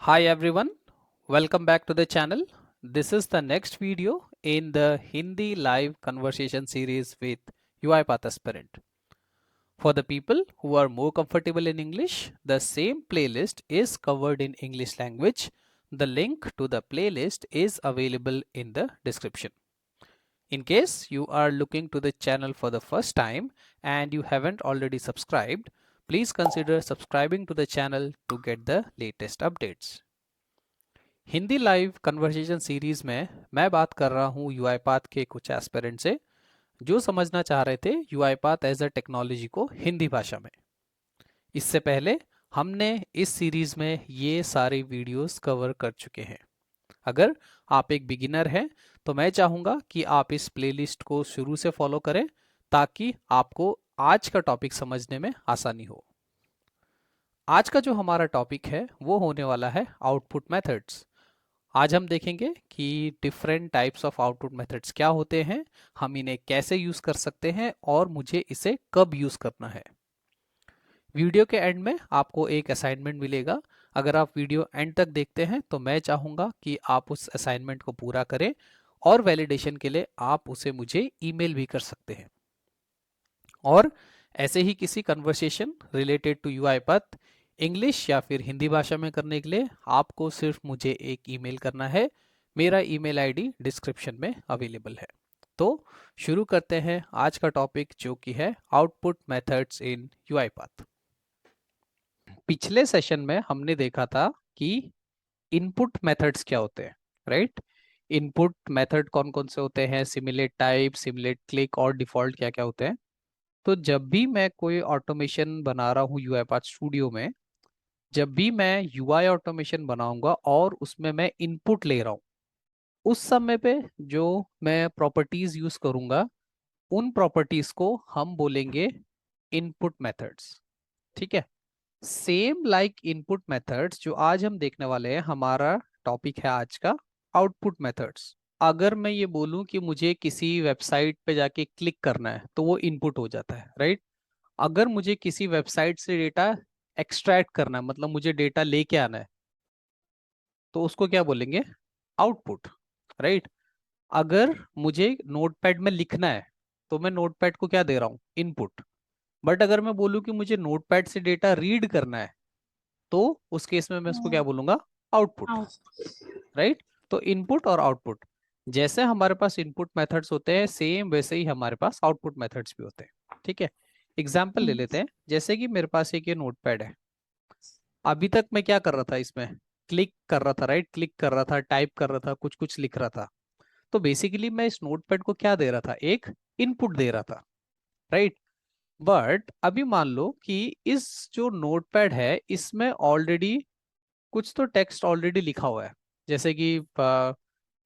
Hi everyone, welcome back to the channel. This is the next video in the Hindi live conversation series with UiPath aspirant. For the people who are more comfortable in English, the same playlist is covered in English language. The link to the playlist is available in the description. In case you are looking to the channel for the first time and you haven't already subscribed, please consider subscribing to the channel to get the latest updates. Hindi live conversation series में मैं बात कर रहा हूँ यूआईपाथ के कुछ aspirant से जो समझना चाह रहे थे यूआईपाथ एज अ टेक्नोलॉजी को हिंदी भाषा में। इससे पहले हमने इस सीरीज में ये सारे वीडियोस कवर कर चुके हैं। अगर आप एक बिगिनर हैं तो मैं चाहूँगा कि आप इस प्लेलिस्ट को शुरू से फॉलो करें ताकि आपको आज का टॉपिक समझने में आसानी हो। आज का जो हमारा टॉपिक है वो होने वाला है आउटपुट मेथड्स। आज हम देखेंगे कि different types of output methods क्या होते हैं, हम इन्हें कैसे यूज़ कर सकते हैं और मुझे इसे कब यूज़ करना है। वीडियो के एंड में आपको एक असाइनमेंट मिलेगा। अगर आप वीडियो एंड तक देखते हैं तो मैं चाहूँगा कि आप उस असाइनमेंट को पूरा करें और वैलिडेशन के लिए आप उसे मुझे ईमेल भी कर सकते हैं। और ऐसे ही किसी कन्वर्सेशन रिलेटेड टू यूआईपाथ इंग्लिश या फिर हिंदी भाषा में करने के लिए आपको सिर्फ मुझे एक ईमेल करना है। मेरा ईमेल आईडी डिस्क्रिप्शन में अवेलेबल है। तो शुरू करते हैं आज का टॉपिक जो कि है आउटपुट मेथड्स इन यूआईपाथ। पिछले सेशन में हमने देखा था कि इनपुट मेथड्स क्या होते हैं, राइट। इनपुट मेथड कौन कौन से होते हैं, सिमुलेट टाइप, सिमुलेट क्लिक और डिफॉल्ट क्या क्या होते हैं। तो जब भी मैं कोई ऑटोमेशन बना रहा हूँ यूआईपाथ स्टूडियो में, जब भी मैं यूआई ऑटोमेशन बनाऊंगा और उसमें मैं इनपुट ले रहा हूँ, उस समय पे जो मैं प्रॉपर्टीज यूज करूंगा उन प्रॉपर्टीज को हम बोलेंगे इनपुट मेथड्स। ठीक है। सेम लाइक इनपुट मेथड्स जो आज हम देखने वाले हैं, हमारा टॉपिक है आज का आउटपुट मेथड्स। अगर मैं ये बोलूं कि मुझे किसी वेबसाइट पे जाके क्लिक करना है तो वो इनपुट हो जाता है, राइट। अगर मुझे किसी वेबसाइट से डेटा एक्सट्रैक्ट करना है, मतलब मुझे डेटा लेके आना है, तो उसको क्या बोलेंगे, आउटपुट, राइट। अगर मुझे नोटपैड में लिखना है तो मैं नोटपैड को क्या दे रहा हूँ, इनपुट। बट अगर मैं बोलूँ कि मुझे नोटपैड से डेटा रीड करना है तो उस केस में मैं उसको क्या बोलूंगा, आउटपुट, राइट। तो इनपुट और आउटपुट, जैसे हमारे पास इनपुट मेथड्स होते हैं सेम वैसे ही हमारे पास आउटपुट मेथड्स भी होते हैं। ठीक है। एग्जाम्पल ले लेते हैं, जैसे कि मेरे पास एक ये नोटपैड है। अभी तक मैं क्या कर रहा था, इसमें क्लिक कर रहा था, राइट, क्लिक कर रहा था, टाइप कर रहा था, कुछ कुछ लिख रहा था। तो बेसिकली मैं इस नोटपैड को क्या दे रहा था, एक इनपुट दे रहा था, राइट। बट अभी मान लो कि इस जो नोटपैड है इसमें ऑलरेडी कुछ तो टेक्स्ट ऑलरेडी लिखा हुआ है। जैसे कि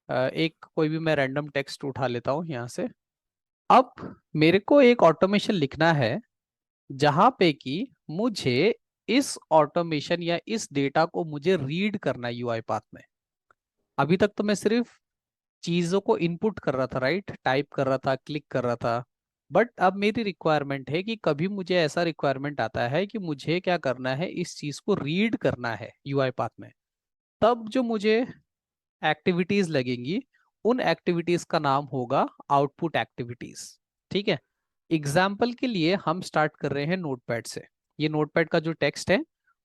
एक कोई भी मैं रैंडम टेक्स्ट उठा लेता हूँ यहाँ से। अब मेरे को एक ऑटोमेशन लिखना है जहां पे कि मुझे इस ऑटोमेशन या इस डेटा को मुझे रीड करना है यूआईपाथ में। अभी तक तो मैं सिर्फ चीजों को इनपुट कर रहा था, राइट, टाइप कर रहा था, क्लिक कर रहा था। बट अब मेरी रिक्वायरमेंट है कि कभी मुझे ऐसा रिक्वायरमेंट आता है कि मुझे क्या करना है, इस चीज को रीड करना है यूआईपाथ में। तब जो मुझे एक्टिविटीज लगेंगी उन एक्टिविटीज का नाम होगा आउटपुट एक्टिविटीज। ठीक है। एग्जाम्पल के लिए हम स्टार्ट कर रहे हैं नोटपैड से। ये नोटपैड का जो टेक्स्ट है,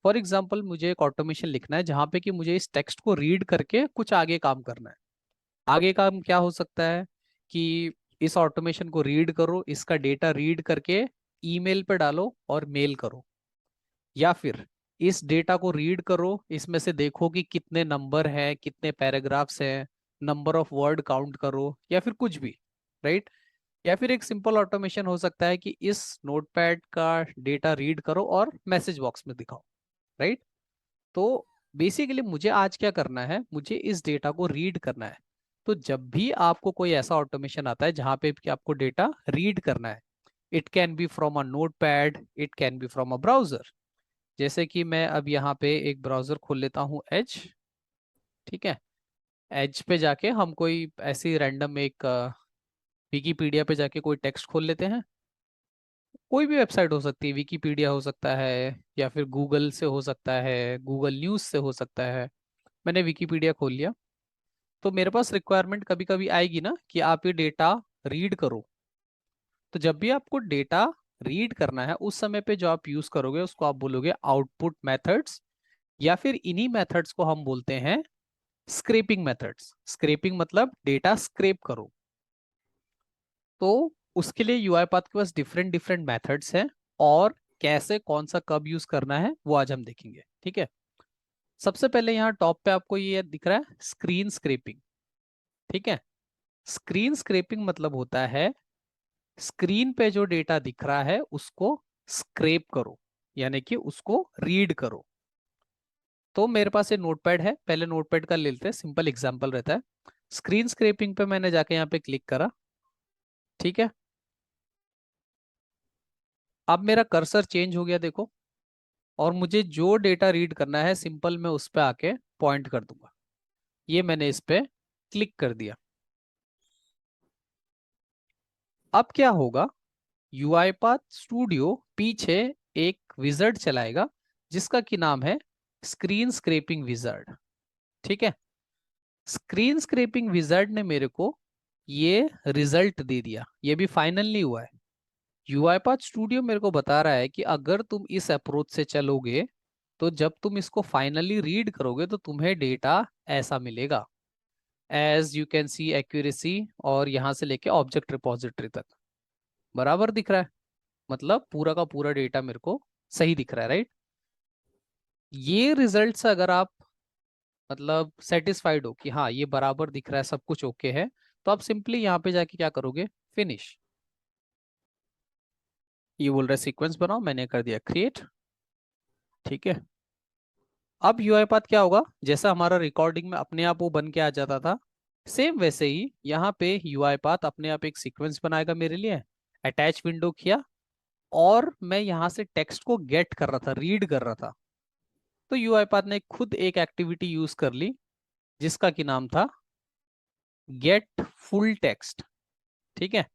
फॉर एग्जाम्पल मुझे एक ऑटोमेशन लिखना है जहां पे कि मुझे इस टेक्स्ट को रीड करके कुछ आगे काम करना है। आगे काम क्या हो सकता है कि इस ऑटोमेशन को रीड करो, इसका डेटा रीड करके ईमेल पे डालो और मेल करो, या फिर इस डेटा को रीड करो, इसमें से देखो कि कितने नंबर हैं, कितने पैराग्राफ्स हैं, नंबर ऑफ वर्ड काउंट करो, या फिर कुछ भी, राइट। या फिर एक सिंपल ऑटोमेशन हो सकता है कि इस नोटपैड का डेटा रीड करो और मैसेज बॉक्स में दिखाओ, राइट। तो बेसिकली मुझे आज क्या करना है, मुझे इस डेटा को रीड करना है। तो जब भी आपको कोई ऐसा ऑटोमेशन आता है जहां पे कि आपको डेटा रीड करना है, it can be from a notepad, it can be from a browser. जैसे कि मैं अब यहाँ पे एक ब्राउजर खोल लेता हूँ, एज। ठीक है। एज पे जाके हम कोई ऐसी रैंडम एक विकीपीडिया पे जाके कोई टेक्स्ट खोल लेते हैं। कोई भी वेबसाइट हो सकती है, विकीपीडिया हो सकता है, या फिर गूगल से हो सकता है, गूगल न्यूज़ से हो सकता है। मैंने विकिपीडिया खोल लिया। तो मेरे पास रिक्वायरमेंट कभी कभी आएगी ना कि आप ये डेटा रीड करो। तो जब भी आपको डेटा रीड करना है उस समय पे जो आप यूज करोगे उसको आप बोलोगे आउटपुट मेथड्स, या फिर इन्हीं मेथड्स को हम बोलते हैं स्क्रैपिंग मेथड्स। स्क्रैपिंग मतलब डेटा स्क्रैप करो। तो उसके लिए यूआईपाथ के पास डिफरेंट डिफरेंट मेथड्स हैं, और कैसे कौन सा कब यूज करना है वो आज हम देखेंगे। ठीक है, सबसे पहले यहाँ टॉप पे आपको ये दिख रहा है स्क्रीन स्क्रैपिंग। ठीक है, स्क्रीन स्क्रैपिंग मतलब होता है स्क्रीन पे जो डेटा दिख रहा है उसको स्क्रैप करो, यानी कि उसको रीड करो। तो मेरे पास ये नोटपैड है, पहले नोटपैड का ले लेते हैं, सिंपल एग्जांपल रहता है। स्क्रीन स्क्रैपिंग पे मैंने जाके यहाँ पे क्लिक करा। ठीक है, अब मेरा कर्सर चेंज हो गया देखो, और मुझे जो डेटा रीड करना है सिंपल मैं उस पर आके पॉइंट कर दूंगा। ये मैंने इस पे क्लिक कर दिया। अब क्या होगा, यूआईपाथ स्टूडियो पीछे एक विजर्ड चलाएगा जिसका की नाम है स्क्रीन स्क्रैपिंग विजर्ड। ठीक है, स्क्रीन स्क्रैपिंग विजर्ड ने मेरे को ये रिजल्ट दे दिया, ये भी फाइनल नहीं हुआ है। यूआईपाथ स्टूडियो मेरे को बता रहा है कि अगर तुम इस अप्रोच से चलोगे तो जब तुम इसको फाइनली रीड करोगे तो तुम्हें डेटा ऐसा मिलेगा। As you can see accuracy, और यहां से लेके ऑब्जेक्ट रिपोजिटरी तक बराबर दिख रहा है, मतलब पूरा का पूरा डेटा मेरे को सही दिख रहा है, राइट। ये रिजल्ट से अगर आप मतलब सेटिस्फाइड हो कि हाँ ये बराबर दिख रहा है, सब कुछ ओके है, तो आप सिंपली यहाँ पे जाके क्या करोगे, फिनिश। ये बोल रहा है सीक्वेंस बनाओ, मैंने कर दिया क्रिएट। ठीक है, अब यूआईपाथ क्या होगा, जैसा हमारा रिकॉर्डिंग में अपने आप वो बन के आ जाता था, सेम वैसे ही यहाँ पे यूआईपाथ अपने आप एक सीक्वेंस बनाएगा मेरे लिए। अटैच विंडो किया, और मैं यहाँ से टेक्स्ट को गेट कर रहा था, रीड कर रहा था। तो यूआईपाथ ने खुद एक एक्टिविटी यूज कर ली जिसका की नाम था गेट फुल टेक्स्ट। ठीक है,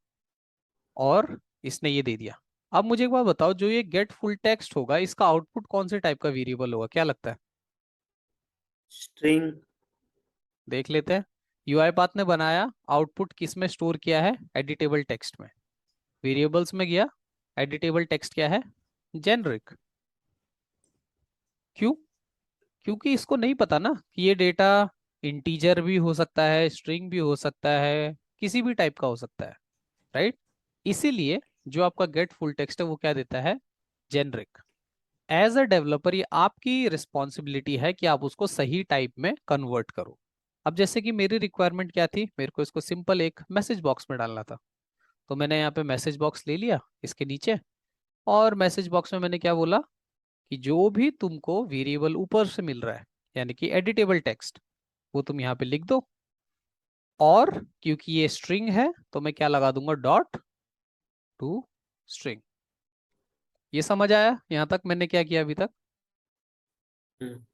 और इसने ये दे दिया। अब मुझे एक बात बताओ, जो ये गेट फुल टेक्स्ट होगा इसका आउटपुट कौन से टाइप का वेरिएबल होगा, क्या लगता है? स्ट्रिंग। देख लेते हैं। यूआईपाथ ने बनाया, आउटपुट किस में स्टोर किया है, एडिटेबल टेक्स्ट में। वेरिएबल्स में गया, एडिटेबल टेक्स्ट क्या है, जेनरिक। क्यों? क्योंकि इसको नहीं पता ना कि ये डेटा इंटीजर भी हो सकता है, स्ट्रिंग भी हो सकता है, किसी भी टाइप का हो सकता है, राइट। इसीलिए जो आपका गेट फुल टेक्स्ट है वो क्या देता है, जेनरिक। एज अ डेवलपर ये आपकी रिस्पॉन्सिबिलिटी है कि आप उसको सही टाइप में कन्वर्ट करो। अब जैसे कि मेरी रिक्वायरमेंट क्या थी, मेरे को इसको सिंपल एक मैसेज बॉक्स में डालना था। तो मैंने यहाँ पे मैसेज बॉक्स ले लिया इसके नीचे, और मैसेज बॉक्स में मैंने क्या बोला कि जो भी तुमको वेरिएबल ऊपर से मिल रहा है, यानी कि एडिटेबल टेक्स्ट, वो तुम यहाँ पे लिख दो। और क्योंकि ये स्ट्रिंग है तो मैं क्या लगा दूंगा, डॉट टू स्ट्रिंग। ये समझ आया यहाँ तक मैंने क्या किया अभी तक? हम्म।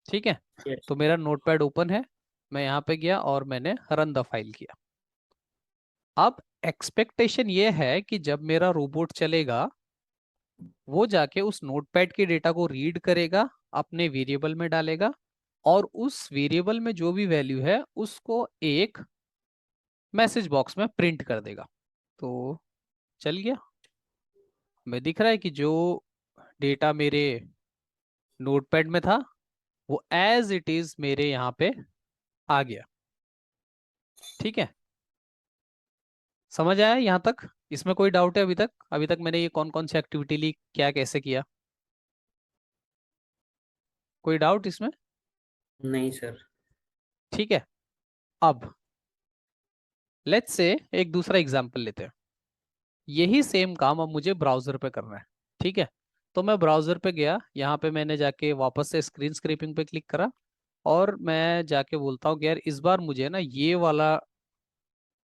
ठीक है, यस। तो मेरा नोटपैड ओपन है, मैं यहाँ पे गया और मैंने रन द फाइल किया। अब एक्सपेक्टेशन ये है कि जब मेरा रोबोट चलेगा वो जाके उस नोटपैड के डेटा को रीड करेगा, अपने वेरिएबल में डालेगा, और उस वेरिएबल में जो भी वैल्यू है उसको एक मैसेज बॉक्स में प्रिंट कर देगा। तो चल गया, हमें दिख रहा है कि जो डेटा मेरे नोटपैड में था वो एज इट इज मेरे यहाँ पे आ गया। ठीक है, समझ आया यहाँ तक? इसमें कोई डाउट है अभी तक? अभी तक मैंने ये कौन कौन सी एक्टिविटी ली, क्या कैसे किया, कोई डाउट इसमें? नहीं सर। ठीक है, अब लेट्स से एक दूसरा एग्जांपल लेते हैं। यही सेम काम अब मुझे ब्राउजर पे करना है। ठीक है, तो मैं ब्राउजर पे गया, यहाँ पे मैंने जाके वापस से स्क्रीन स्क्रैपिंग पे क्लिक करा, और मैं जाके बोलता हूँ कि यार इस बार मुझे ना ये वाला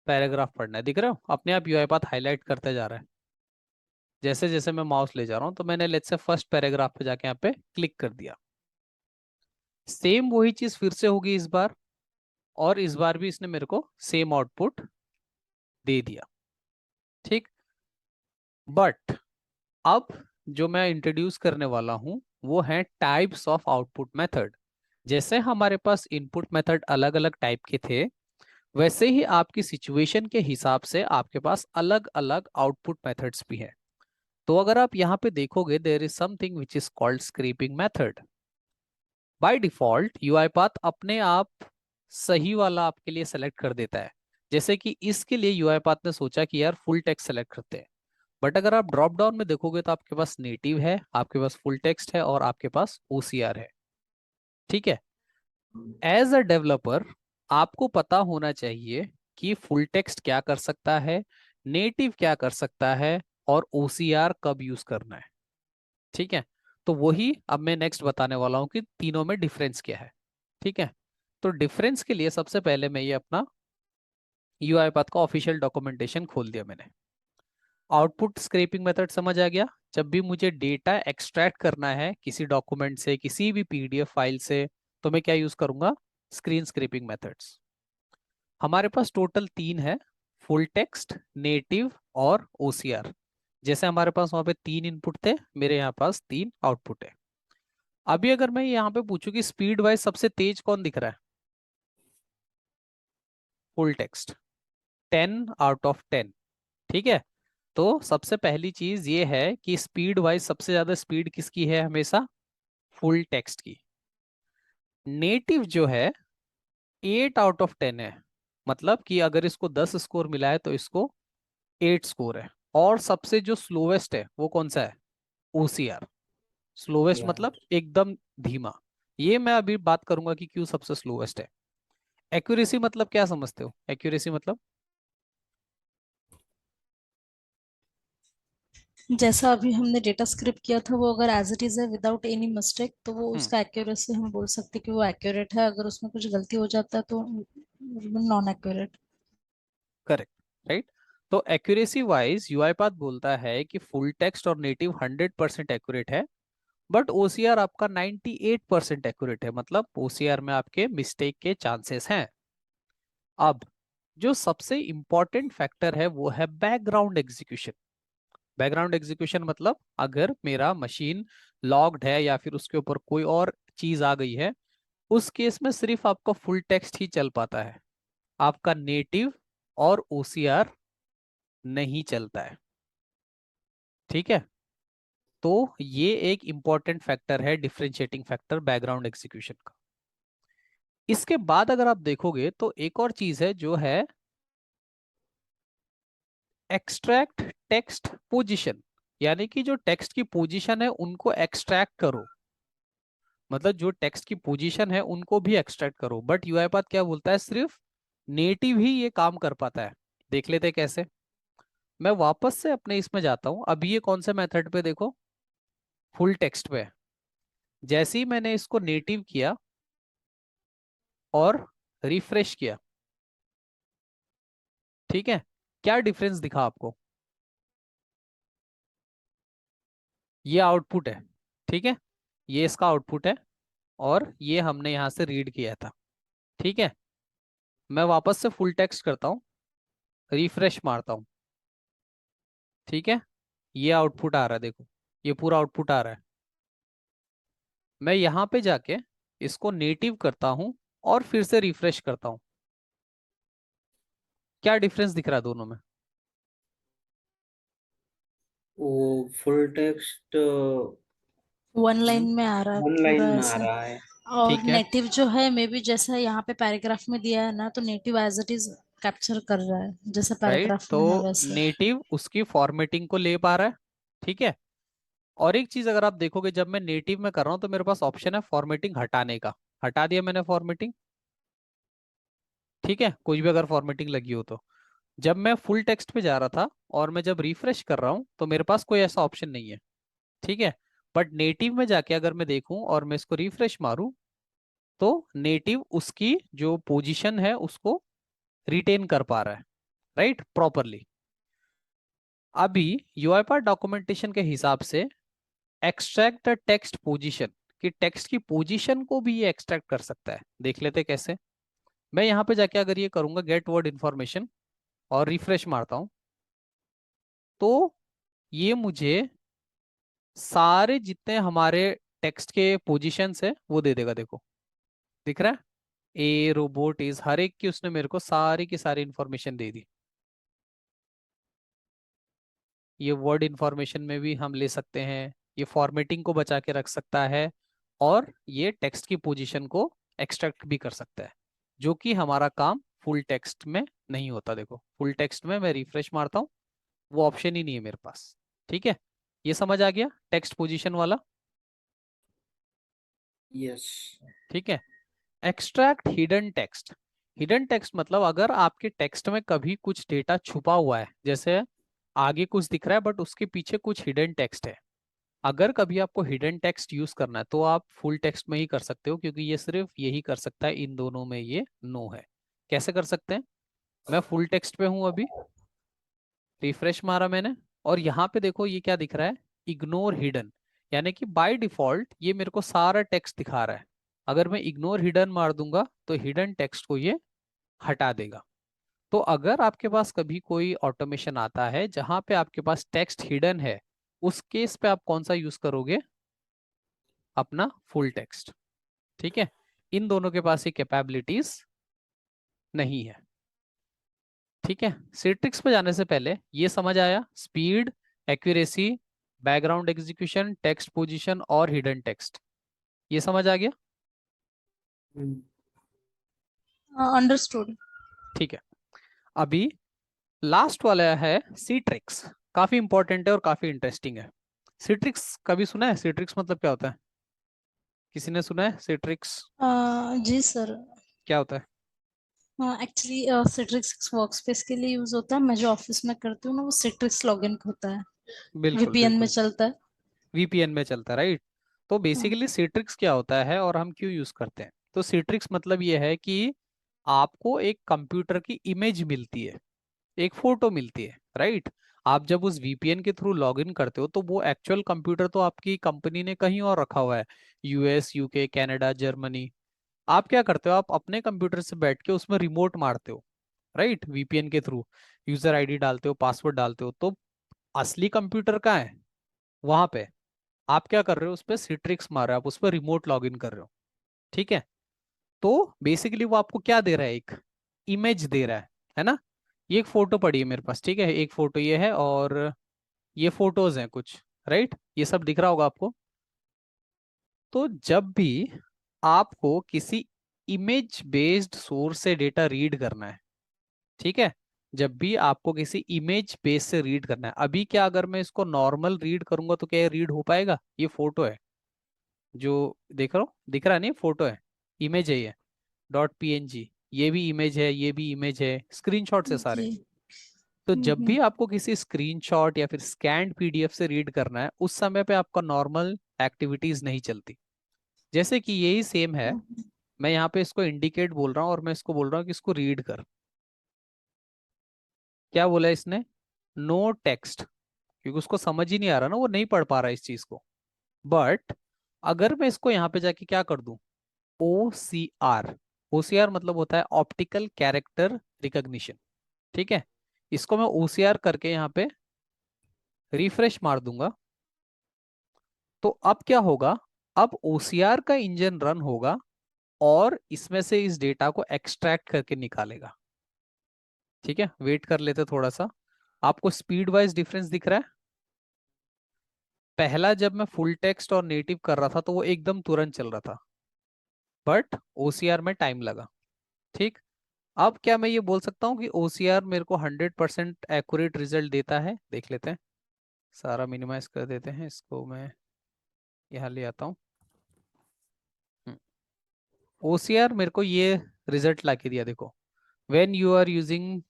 पैराग्राफ पढ़ना है। दिख रहा हो अपने आप यूआईपाथ हाईलाइट करते जा रहा है जैसे जैसे मैं माउस ले जा रहा हूँ। तो मैंने लेट्स से फर्स्ट पैराग्राफ पे जाके यहाँ पे क्लिक कर दिया। सेम वही चीज फिर से होगी इस बार, और इस बार भी इसने मेरे को सेम आउटपुट दे दिया। ठीक, बट अब जो मैं इंट्रोड्यूस करने वाला हूं वो है टाइप्स ऑफ आउटपुट मेथड। जैसे हमारे पास इनपुट मेथड अलग अलग टाइप के थे, वैसे ही आपकी सिचुएशन के हिसाब से आपके पास अलग अलग आउटपुट मेथड्स भी हैं। तो अगर आप यहाँ पे देखोगे, there is something which is called scraping method. By default UiPath अपने आप सही वाला आपके लिए सेलेक्ट कर देता है। जैसे कि इसके लिए यूआईपाथ ने सोचा कि यार फुल टेक्स्ट सेलेक्ट करते हैं। बट अगर आप ड्रॉप डाउन में देखोगे तो आपके पास नेटिव है, आपके पास फुल टेक्स्ट है और आपके पास ओसीआर है। ठीक है। एज अ डेवलपर आपको पता होना चाहिए कि फुल टेक्स्ट क्या कर सकता है, नेटिव क्या कर सकता है, और ओसीआर कब यूज करना है। ठीक है। तो वही अब मैं नेक्स्ट बताने वाला हूं कि तीनों में डिफरेंस क्या है। ठीक है। तो डिफरेंस के लिए सबसे पहले मैं ये अपना यूआईपाथ का ऑफिशियल डॉक्यूमेंटेशन खोल दिया मैंने। आउटपुट स्क्रैपिंग मेथड समझ आ गया। जब भी मुझे डेटा एक्सट्रैक्ट करना है किसी डॉक्यूमेंट से, किसी भी पीडीएफ फाइल से, तो मैं क्या यूज करूंगा? Screen scraping methods. हमारे पास टोटल तीन है, फुल टेक्स्ट, नेटिव और ओसीआर। जैसे हमारे पास वहां पे तीन इनपुट थे, मेरे यहाँ पास तीन आउटपुट है। अभी अगर मैं यहाँ पे पूछूं कि स्पीड वाइज सबसे तेज कौन दिख रहा है? Full text. 10 out of 10। ठीक है। तो सबसे पहली चीज ये है कि स्पीड वाइज सबसे ज्यादा स्पीड किसकी है? हमेशा फुल टेक्स्ट की। नेटिव जो है 8 आउट ऑफ 10 है। मतलब कि अगर इसको 10 स्कोर मिला है तो इसको 8 स्कोर है। और सबसे जो स्लोवेस्ट है वो कौन सा है? ओसीआर। स्लोवेस्ट या मतलब एकदम धीमा। ये मैं अभी बात करूंगा कि क्यों सबसे स्लोवेस्ट है। एक्यूरेसी मतलब क्या समझते हो? एक्यूरेसी मतलब जैसा अभी हमने डेटा स्क्रिप्ट किया था वो अगर एज इट इज है विदाउट एनी मिस्टेक तो वो हम्म उसका एक्यूरेसी हम बोल सकते हैं कि वो एक्यूरेट है। अगर उसमें कुछ गलती हो जाता है तो नॉन एक्यूरेट। करेक्ट। राइट। तो एक्यूरेसी वाइज यूआईपाथ बोलता है कि फुल टेक्स्ट और नेटिव 100% एक्यूरेट है, बट ओसीआर आपका 98% एक्यूरेट है। मतलब ओसीआर में आपके मिस्टेक के चांसेस हैं। अब जो सबसे इंपॉर्टेंट फैक्टर है वो है बैकग्राउंड एग्जीक्यूशन। बैकग्राउंड एग्जीक्यूशन मतलब अगर मेरा मशीन लॉग्ड है या फिर उसके ऊपर कोई और चीज आ गई है, उस केस में सिर्फ आपका फुल टेक्स्ट ही चल पाता है, आपका नेटिव और ओसीआर नहीं चलता है। ठीक है। तो ये एक इंपॉर्टेंट फैक्टर है, डिफरेंशिएटिंग फैक्टर बैकग्राउंड एग्जीक्यूशन का। इसके बाद अगर आप देखोगे तो एक और चीज है जो है एक्सट्रैक्ट टेक्स्ट पोजीशन। यानी कि जो टेक्स्ट की पोजीशन है उनको एक्सट्रैक्ट करो। मतलब जो टेक्स्ट की पोजीशन है उनको भी एक्सट्रैक्ट करो। बट यूआईपाथ क्या बोलता है? सिर्फ नेटिव ही ये काम कर पाता है। देख लेते हैं कैसे। मैं वापस से अपने इसमें जाता हूं। अभी ये कौन से मेथड पे देखो? फुल टेक्स्ट पे। जैसे ही मैंने इसको नेटिव किया और रिफ्रेश किया, ठीक है, क्या डिफरेंस दिखा आपको? ये आउटपुट है। ठीक है। ये इसका आउटपुट है और ये हमने यहां से रीड किया था। ठीक है। मैं वापस से फुल टेक्स्ट करता हूँ, रिफ्रेश मारता हूँ। ठीक है। ये आउटपुट आ रहा है, देखो, ये पूरा आउटपुट आ रहा है। मैं यहाँ पे जाके इसको नेटिव करता हूँ और फिर से रिफ्रेश करता हूँ। क्या डिफरेंस दिख रहा है दोनों में? वो फुल टेक्स्ट वन लाइन में आ रहा है वन पूरा लाइन में आ ऐसा। रहा है। और ठीक है। नेटिव जो है मे बी जैसा यहाँ पे पैराग्राफ में दिया है ना तो native as it is capture कर रहा है जैसा राइट। पैराग्राफ तो में है वैसे। नेटिव उसकी फॉर्मेटिंग को ले पा रहा है। ठीक है। और एक चीज अगर आप देखोगे, जब मैं नेटिव में कर रहा हूँ तो मेरे पास ऑप्शन है फॉर्मेटिंग हटाने का। हटा दिया मैंने फॉर्मेटिंग। ठीक है। कुछ भी अगर फॉर्मेटिंग लगी हो तो जब मैं फुल टेक्स्ट पे जा रहा था और मैं जब रिफ्रेश कर रहा हूँ तो मेरे पास कोई ऐसा ऑप्शन नहीं है। ठीक है। बट नेटिव में जाके अगर मैं देखूं और मैं इसको रिफ्रेश मारूं तो नेटिव उसकी जो पोजीशन है उसको रिटेन कर पा रहा है, राइट, प्रॉपरली। अभी यूआईपाथ डॉक्यूमेंटेशन के हिसाब से एक्सट्रैक्ट द टेक्स्ट पोजीशन, कि टेक्स्ट की पोजीशन को भी ये एक्सट्रैक्ट कर सकता है। देख लेते कैसे। मैं यहाँ पे जाके अगर ये करूंगा गेट वर्ड इंफॉर्मेशन और रिफ्रेश मारता हूं तो ये मुझे सारे जितने हमारे टेक्स्ट के पोजीशंस है वो दे देगा, देखो। दिख रहा है, ए रोबोट इज, हर एक की उसने मेरे को सारी की सारी इंफॉर्मेशन दे दी। ये वर्ड इंफॉर्मेशन में भी हम ले सकते हैं, ये फॉर्मेटिंग को बचा के रख सकता है, और ये टेक्स्ट की पोजीशन को एक्सट्रैक्ट भी कर सकता है, जो कि हमारा काम फुल टेक्स्ट में नहीं होता। देखो फुल टेक्स्ट में मैं रिफ्रेश मारता हूँ, वो ऑप्शन ही नहीं है मेरे पास। ठीक है, ये समझ आ गया टेक्स्ट पोजीशन वाला। यस। ठीक है, extract hidden text. Hidden text मतलब अगर आपके टेक्स्ट में कभी कुछ डेटा छुपा हुआ है, जैसे आगे कुछ दिख रहा है बट उसके पीछे कुछ हिडन टेक्स्ट है, अगर कभी आपको हिडन टेक्स्ट यूज करना है तो आप फुल टेक्स्ट में ही कर सकते हो, क्योंकि ये सिर्फ यही कर सकता है, इन दोनों में ये नो है। कैसे कर सकते हैं? मैं फुल टेक्स्ट पे हूं अभी, रिफ्रेश मारा मैंने, और यहाँ पे देखो ये क्या दिख रहा है, इग्नोर हिडन, यानी कि बाय डिफॉल्ट ये मेरे को सारा टेक्स्ट दिखा रहा है। अगर मैं इग्नोर हिडन मार दूंगा तो हिडन टेक्स्ट को ये हटा देगा। तो अगर आपके पास कभी कोई ऑटोमेशन आता है जहां पे आपके पास टेक्स्ट हिडन है, उस केस पे आप कौन सा यूज करोगे? अपना फुल टेक्स्ट। ठीक है, इन दोनों के पास ये कैपेबिलिटीज नहीं है। ठीक है, सिट्रिक्स पे जाने से पहले ये समझ आया, speed, accuracy, background execution, text position और हिडन टेक्स्ट, ये समझ आ गया? अंडरस्टूड। ठीक है, अभी लास्ट वाला है सीट्रिक्स। काफी इंपॉर्टेंट है और काफी इंटरेस्टिंग है। सीट्रिक्स कभी सुना है? सीट्रिक्स मतलब क्या होता है? किसी ने सुना है सीट्रिक्स? जी सर। क्या होता है? एक्चुअली सिट्रिक्स वर्कस्पेस के लिए यूज होता है। मैं जो ऑफिस में करती हूँ ना, वो सिट्रिक्स लॉगिन होता है, बिल्कुल वीपीएन में बिल्कुल, चलता है। वीपीएन में चलता है, राइट। तो हाँ। बेसिकली सीट्रिक्स क्या होता है और हम क्यों यूज करते हैं? तो सीट्रिक्स मतलब ये है कि आपको एक कंप्यूटर की इमेज मिलती है, एक फोटो मिलती है, राइट। आप जब उस वीपीएन के थ्रू लॉगिन करते हो तो वो एक्चुअल कंप्यूटर तो आपकी कंपनी ने कहीं और रखा हुआ है, यूएस, यूके, कनाडा, जर्मनी। आप क्या करते हो, आप अपने कंप्यूटर से बैठ के उसमें रिमोट मारते हो, राइट, वीपीएन के थ्रू यूजर आईडी डालते हो, पासवर्ड डालते हो, तो असली कंप्यूटर कहाँ है? वहां पे। आप क्या कर रहे हो, उस पर सिट्रिक्स मार रहे हो, आप उस पर रिमोट लॉगिन कर रहे हो। ठीक है, तो बेसिकली वो आपको क्या दे रहा है, एक इमेज दे रहा है ना। ये एक फोटो पड़ी है मेरे पास, ठीक है, एक फोटो ये है, और ये फोटोज हैं कुछ, राइट, ये सब दिख रहा होगा आपको। तो जब भी आपको किसी इमेज बेस्ड सोर्स से डेटा रीड करना है, ठीक है, जब भी आपको किसी इमेज बेस से रीड करना है, अभी क्या अगर मैं इसको नॉर्मल रीड करूंगा तो क्या ये रीड हो पाएगा? ये फोटो है जो देख रहा हूँ, दिख रहा नहीं, फोटो है, इमेज है ये, डॉट पीएनजी, ये भी इमेज है, ये भी इमेज है, स्क्रीनशॉट्स है सारे। जी। तो जब हम्म। भी आपको किसी स्क्रीनशॉट या फिर स्कैन्ड पीडीएफ से रीड करना है, उस समय पे आपका नॉर्मल एक्टिविटीज नहीं चलती। जैसे कि यही सेम है, हम्म। मैं यहाँ पे इसको इंडिकेट बोल रहा हूँ और मैं इसको बोल रहा हूँ कि इसको रीड कर। क्या बोला इसने? नो टेक्स्ट, क्योंकि उसको समझ ही नहीं आ रहा ना, वो नहीं पढ़ पा रहा इस चीज को। बट अगर मैं इसको यहाँ पे जाके क्या कर दूं, ओ सी आर, ओसीआर मतलब होता है ऑप्टिकल कैरेक्टर रिकॉग्निशन। ठीक है, इसको मैं ओसीआर करके यहाँ पे रिफ्रेश मार दूंगा, तो अब क्या होगा, अब ओसीआर का इंजन रन होगा और इसमें से इस डेटा को एक्सट्रैक्ट करके निकालेगा। ठीक है, वेट कर लेते थोड़ा सा। आपको स्पीड वाइज डिफरेंस दिख रहा है? पहला जब मैं फुल टेक्स्ट और नेटिव कर रहा था तो वो एकदम तुरंत चल रहा था, बट ओसीआर में टाइम लगा। ठीक, अब क्या मैं ये बोल सकता हूँ कि ओसीआर मेरे को 100% एक्यूरेट रिजल्ट देता है? देख लेते हैं, सारा मिनिमाइज कर देते हैं, इसको मैं यहाँ ले आता हूँ। ओसीआर मेरे को ये रिजल्ट ला के दिया, देखो, when you are using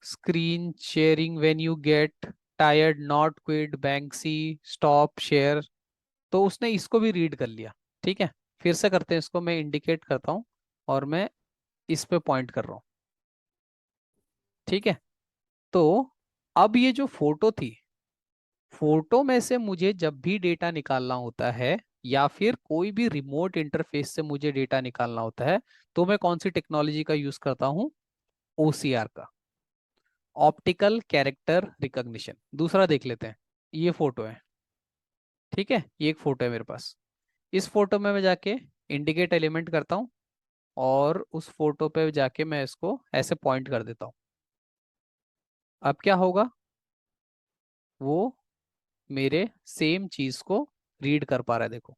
screen sharing, when you get tired, not quit, बैंक्सी, स्टॉप शेयर। तो उसने इसको भी रीड कर लिया। ठीक है, फिर से करते हैं, इसको मैं इंडिकेट करता हूँ और मैं इस पे पॉइंट कर रहा हूँ। ठीक है, तो अब ये जो फोटो थी, फोटो में से मुझे जब भी डेटा निकालना होता है या फिर कोई भी रिमोट इंटरफेस से मुझे डेटा निकालना होता है, तो मैं कौन सी टेक्नोलॉजी का यूज करता हूँ? ओसीआर का, ऑप्टिकल कैरेक्टर रिकॉग्निशन। दूसरा देख लेते हैं, ये फोटो है, ठीक है, ये एक फोटो है मेरे पास। इस फोटो में मैं जाके इंडिकेट एलिमेंट करता हूँ और उस फोटो पे जाके मैं इसको ऐसे पॉइंट कर देता हूँ। अब क्या होगा, वो मेरे सेम चीज को रीड कर पा रहा है, देखो।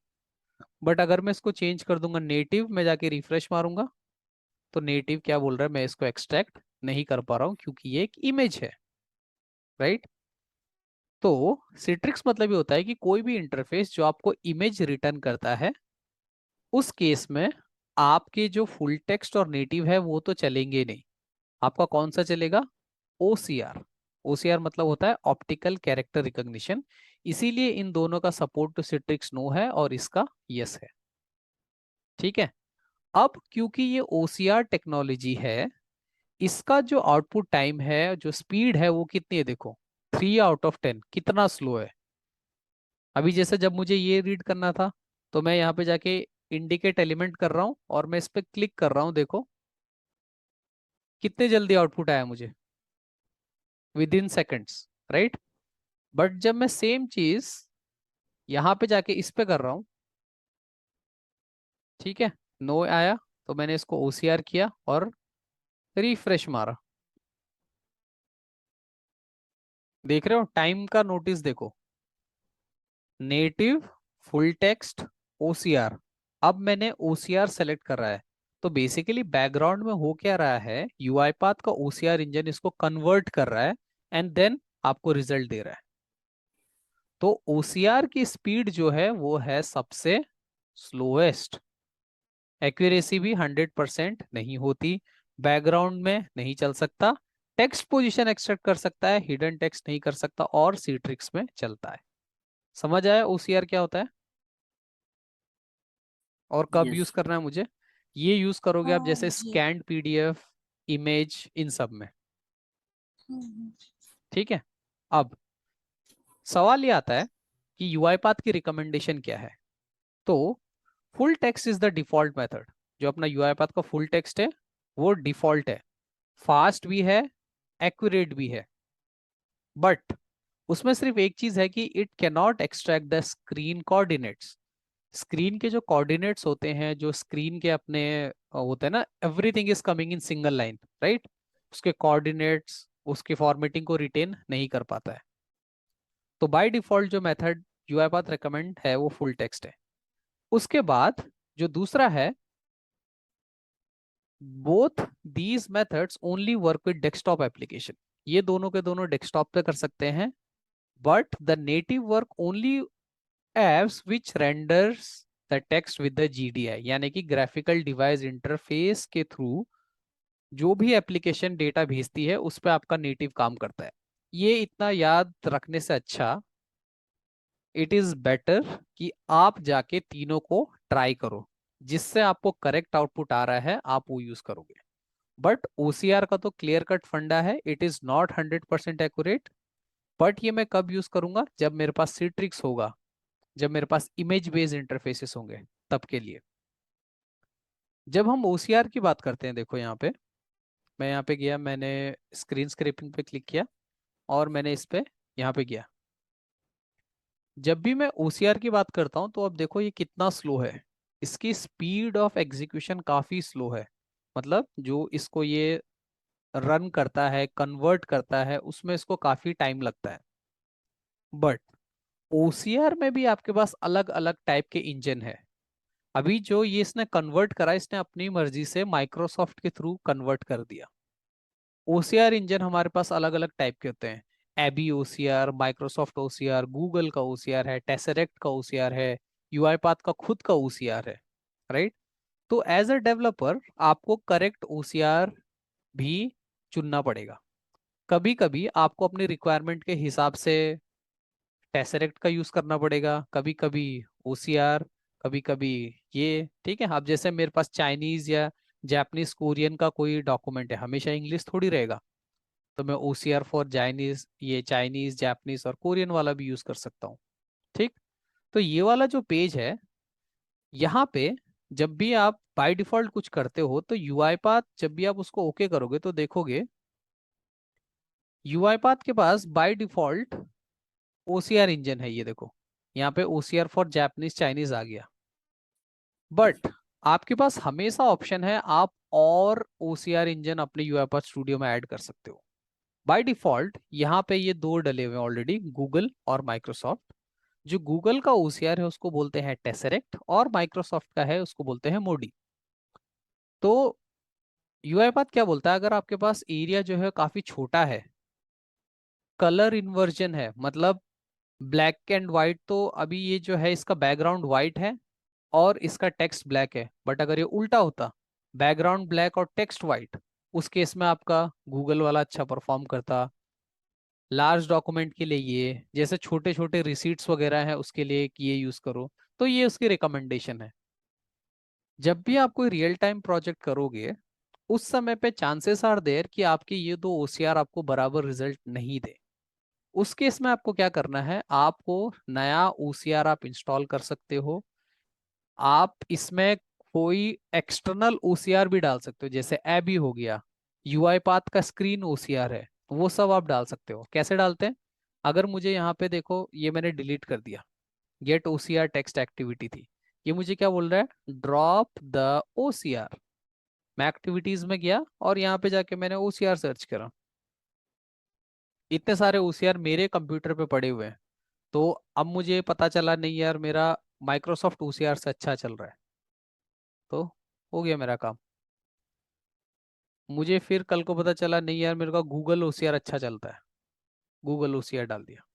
बट अगर मैं इसको चेंज कर दूंगा नेटिव में, जाके रिफ्रेश मारूंगा, तो नेटिव क्या बोल रहा है, मैं इसको एक्सट्रैक्ट नहीं कर पा रहा हूँ क्योंकि ये एक इमेज है, राइट। तो सिट्रिक्स मतलब ये होता है कि कोई भी इंटरफेस जो आपको इमेज रिटर्न करता है, उस केस में आपके जो फुल टेक्स्ट और नेटिव है वो तो चलेंगे नहीं। आपका कौन सा चलेगा, OCR। OCR मतलब होता है ऑप्टिकल कैरेक्टर रिकॉग्निशन। इसीलिए इन दोनों का सपोर्ट टू सिट्रिक्स नो है और इसका यस है, ठीक है। अब क्योंकि ये OCR टेक्नोलॉजी है, इसका जो आउटपुट टाइम है, जो स्पीड है, वो कितनी है देखो, 3/10। कितना स्लो है। अभी जैसे जब मुझे ये रीड करना था, तो मैं यहाँ पे जाके इंडिकेट एलिमेंट कर रहा हूँ और मैं इस पर क्लिक कर रहा हूँ, देखो कितने जल्दी आउटपुट आया मुझे, with in seconds, right. But जब मैं सेम चीज यहाँ पे जाके इस पे कर रहा हूँ, ठीक है, नो आया, तो मैंने इसको OCR किया और रिफ्रेश मारा। देख रहे हो टाइम का नोटिस, देखो, नेटिव, फुल टेक्स्ट, OCR। अब मैंने OCR सेलेक्ट कर रहा है, तो बेसिकली बैकग्राउंड में हो क्या रहा है, UiPath का OCR इंजन इसको कन्वर्ट कर रहा है एंड देन आपको रिजल्ट दे रहा है। तो OCR की स्पीड जो है वो है सबसे स्लोएस्ट। एक्यूरेसी भी 100% नहीं होती, बैकग्राउंड में नहीं चल सकता, टेक्स्ट पोजीशन एक्सट्रैक्ट कर सकता है, हिडन टेक्स्ट नहीं कर सकता, और सीट्रिक्स में चलता है। समझ आया OCR क्या होता है और कब यूज Yes. करना है मुझे। ये यूज करोगे आप हाँ जैसे जी। स्कैन्ड PDF, इमेज, इन सब में, हम्म, ठीक है। अब सवाल ये आता है कि UiPath की रिकमेंडेशन क्या है। तो full text is the default method. जो अपना UiPath का फुल टेक्स्ट है वो डिफॉल्ट है, फास्ट भी है, एक्यूरेट भी है। बट उसमें सिर्फ एक चीज है कि it cannot extract the screen coordinates. Screen के जो कोऑर्डिनेट्स होते हैं, जो स्क्रीन के अपने होते हैं ना, everything is coming in single line, right. उसके कोऑर्डिनेट्स, उसकी फॉर्मेटिंग को रिटेन नहीं कर पाता है। तो बाय डिफॉल्ट जो मेथड UiPath रिकमेंड है वो फुल टेक्स्ट है। उसके बाद जो दूसरा है, both these methods only work with desktop application. ये दोनों के दोनों डेस्कटॉप पे कर सकते हैं, but the native work only apps which renders the text with the GDI, यानी कि ग्राफिकल डिवाइस इंटरफेस के थ्रू जो भी एप्लीकेशन डेटा भेजती है उस पर आपका नेटिव काम करता है। ये इतना याद रखने से अच्छा, इट इज बेटर कि आप जाके तीनों को ट्राई करो, जिससे आपको करेक्ट आउटपुट आ रहा है आप वो यूज करोगे। बट OCR का तो क्लियर कट फंडा है, it is not 100% accurate. But ये मैं कब यूज करूंगा, जब मेरे पास सिट्रिक्स होगा, जब मेरे पास इमेज बेस्ड इंटरफेसेस होंगे, तब के लिए। जब हम OCR की बात करते हैं, देखो यहाँ पे, मैं यहाँ पे गया, मैंने स्क्रीन स्क्रैपिंग पे क्लिक किया और मैंने इस पे यहाँ पे गया। जब भी मैं OCR की बात करता हूँ तो अब देखो ये कितना स्लो है, इसकी स्पीड ऑफ एग्जीक्यूशन काफी स्लो है। मतलब जो इसको ये रन करता है, कन्वर्ट करता है, उसमें इसको काफी टाइम लगता है। बट OCR में भी आपके पास अलग अलग टाइप के इंजन है। अभी जो ये इसने कन्वर्ट करा, इसने अपनी मर्जी से माइक्रोसॉफ्ट के थ्रू कन्वर्ट कर दिया। OCR इंजन हमारे पास अलग अलग टाइप के होते हैं, ABBYY OCR, Microsoft OCR, Google का OCR है, टेसरेक्ट का OCR है, UiPath का खुद का OCR है, राइट। तो एज अ डेवलपर आपको करेक्ट OCR भी चुनना पड़ेगा। कभी कभी आपको अपनी रिक्वायरमेंट के हिसाब से टेसरेक्ट का यूज करना पड़ेगा, कभी कभी OCR, कभी कभी ये, ठीक है। अब जैसे मेरे पास चाइनीज या जापानीज कोरियन का कोई डॉक्यूमेंट है, हमेशा इंग्लिश थोड़ी रहेगा, तो मैं OCR फॉर चाइनीज, ये चाइनीज, जापानीज और कोरियन वाला भी यूज कर सकता हूँ, ठीक। तो ये वाला जो पेज है, यहाँ पे जब भी आप बाय डिफॉल्ट कुछ करते हो, तो UiPath जब भी आप उसको ओके करोगे तो देखोगे UiPath के पास बाय डिफॉल्ट OCR इंजन है। ये देखो यहाँ पे OCR फॉर जापानीज, चाइनीज आ गया, बट आपके पास हमेशा ऑप्शन है, आप और OCR इंजन अपने UiPath स्टूडियो में ऐड कर सकते हो। बाय डिफॉल्ट यहाँ पे ये दो डले हुए हैं ऑलरेडी, गूगल और माइक्रोसॉफ्ट। जो गूगल का OCR है उसको बोलते हैं टेसरेक्ट, और माइक्रोसॉफ्ट का है उसको बोलते हैं मोडी। तो UiPath क्या बोलता है, अगर आपके पास एरिया जो है काफी छोटा है, कलर इन्वर्जन है, मतलब ब्लैक एंड व्हाइट, तो अभी ये जो है इसका बैकग्राउंड व्हाइट है और इसका टेक्स्ट ब्लैक है, बट अगर ये उल्टा होता, बैकग्राउंड ब्लैक और टेक्स्ट व्हाइट, उस केस में आपका गूगल वाला अच्छा परफॉर्म करता। लार्ज डॉक्यूमेंट के लिए ये, जैसे छोटे छोटे रिसीट्स वगैरह हैं उसके लिए ये यूज करो। तो ये उसकी रिकमेंडेशन है। जब भी आप कोई रियल टाइम प्रोजेक्ट करोगे, उस समय पे चांसेस आर देयर कि आपके ये दो OCR आपको बराबर रिजल्ट नहीं दे। उस केस में आपको क्या करना है, आपको नया OCR आप इंस्टॉल कर सकते हो। आप इसमें कोई एक्सटर्नल OCR भी डाल सकते हो, जैसे एबी हो गया, UiPath का स्क्रीन OCR है, वो सब आप डाल सकते हो। कैसे डालते हैं, अगर मुझे यहाँ पे देखो, ये मैंने डिलीट कर दिया, गेट OCR टेक्स्ट एक्टिविटी थी, ये मुझे क्या बोल रहा है, ड्रॉप द OCR। मैं एक्टिविटीज में गया और यहाँ पे जाके मैंने OCR सर्च करा, इतने सारे OCR मेरे कंप्यूटर पे पड़े हुए हैं। तो अब मुझे पता चला नहीं यार, मेरा माइक्रोसॉफ्ट OCR से अच्छा चल रहा है, तो हो गया मेरा काम। मुझे फिर कल को पता चला नहीं यार, मेरे को गूगल OCR अच्छा चलता है, गूगल OCR डाल दिया।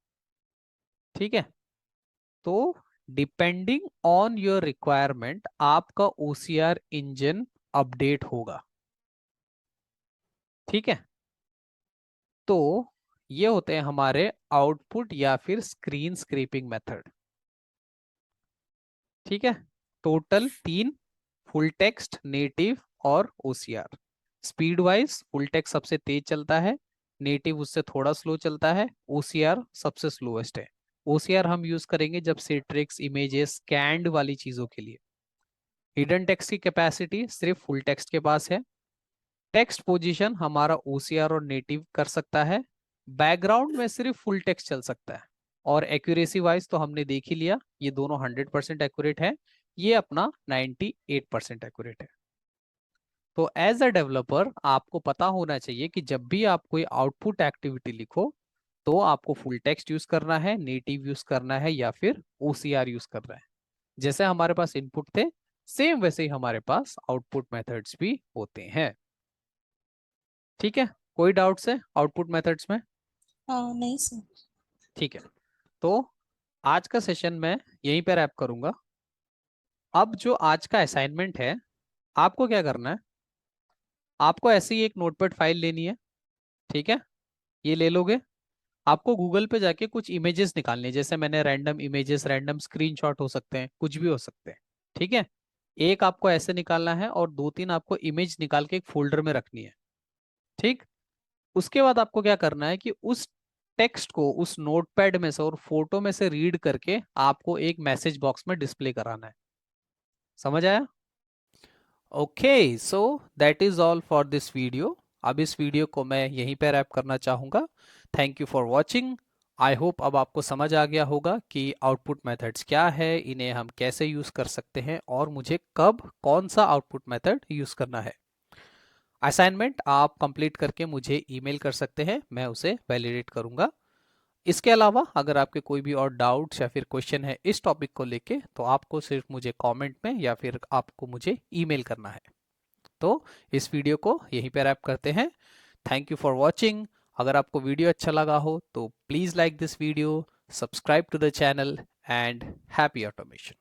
ठीक है, तो डिपेंडिंग ऑन योर रिक्वायरमेंट आपका OCR इंजन अपडेट होगा। ठीक है, तो ये होते हैं हमारे आउटपुट या फिर स्क्रीन स्क्रैपिंग मेथड। ठीक है, टोटल 3, फुल टेक्स्ट, नेटिव और OCR। Speed wise full text सबसे तेज चलता है, नेटिव उससे थोड़ा स्लो चलता है, OCR सबसे स्लोएस्ट है। OCR हम यूज करेंगे जब सिट्रिक्स, इमेजेस, स्कैंड वाली चीजों के लिए। हिडन टेक्स्ट की कैपेसिटी सिर्फ फुल टेक्स्ट के पास है। टेक्स्ट पोजीशन हमारा OCR और नेटिव कर सकता है। बैकग्राउंड में सिर्फ फुल टेक्स्ट चल सकता है। और एक्यूरेसी वाइज तो हमने देख ही लिया, ये दोनों 100% एक्यूरेट है, ये अपना 98% एक्यूरेट है। तो एज अ डेवलपर आपको पता होना चाहिए कि जब भी आप कोई आउटपुट एक्टिविटी लिखो, तो आपको फुल टेक्स्ट यूज करना है, नेटिव यूज करना है, या फिर OCR यूज करना है। जैसे हमारे पास इनपुट थे, सेम वैसे ही हमारे पास आउटपुट मेथड्स भी होते हैं। ठीक है, कोई डाउट्स है आउटपुट मेथड्स में? नहीं सर। ठीक है, तो आज का सेशन मैं यहीं पर रैप करूंगा। अब जो आज का असाइनमेंट है, आपको क्या करना है, आपको ऐसी ही एक नोटपैड फाइल लेनी है। ठीक है, ये ले लोगे, आपको गूगल पे जाके कुछ इमेजेस निकालनी है, जैसे मैंने रैंडम इमेजेस, रैंडम स्क्रीनशॉट हो सकते हैं, कुछ भी हो सकते हैं। ठीक है, एक आपको ऐसे निकालना है और 2-3 आपको इमेज निकाल के एक फोल्डर में रखनी है। ठीक, उसके बाद आपको क्या करना है कि उस टेक्स्ट को उस नोटपैड में से और फोटो में से रीड करके आपको एक मैसेज बॉक्स में डिस्प्ले कराना है। समझ आया? Okay, so that is all for this video. अब इस वीडियो को मैं यहीं पे रैप करना चाहूँगा। Thank you for watching. I hope अब आपको समझ आ गया होगा कि आउटपुट मेथड्स क्या है, इन्हें हम कैसे यूज़ कर सकते हैं, और मुझे कब कौन सा आउटपुट मेथड यूज़ करना है। असाइनमेंट आप कंप्लीट करके मुझे ईमेल कर सकते हैं, मैं उसे वैलिडेट करूँगा। इसके अलावा अगर आपके कोई भी और डाउट्स या फिर क्वेश्चन है इस टॉपिक को लेके, तो आपको सिर्फ मुझे कमेंट में या फिर आपको मुझे ईमेल करना है। तो इस वीडियो को यहीं पे रैप करते हैं। Thank you for watching. अगर आपको वीडियो अच्छा लगा हो तो please like this video, subscribe to the channel, and happy automation.